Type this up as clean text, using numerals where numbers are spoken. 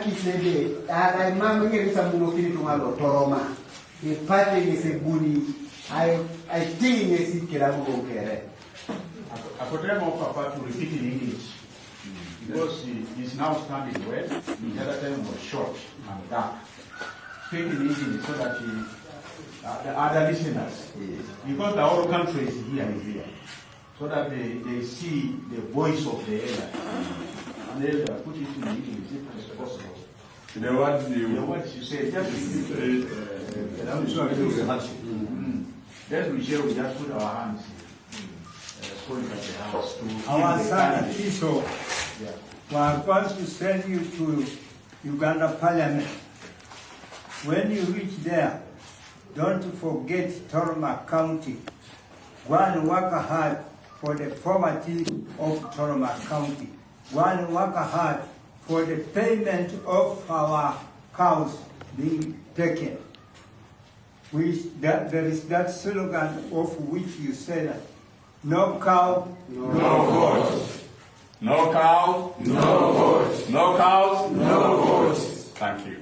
Aki said, I remember some Munokitumalo, Toroma. The party is a goodie. I think it's a Kirabu Kere. I could tell more Papa to repeat in English because he's now standing well. The other time was short and dark. Speak in English so that the other listeners, because the whole country is here, so that they see the voice of the elder. And they'll put it in English if it's possible. The words you say, just repeat. Then we share, we just put our hands our son Kiso was going to send you to Uganda Parliament. When you reach there, don't forget Toroma County. Go and work hard for the poverty of Toroma County. Go and work hard for the payment of our cows being taken. There is that slogan of which you said, no cow, no vote. No cow, no vote. No cows, no votes. Thank you.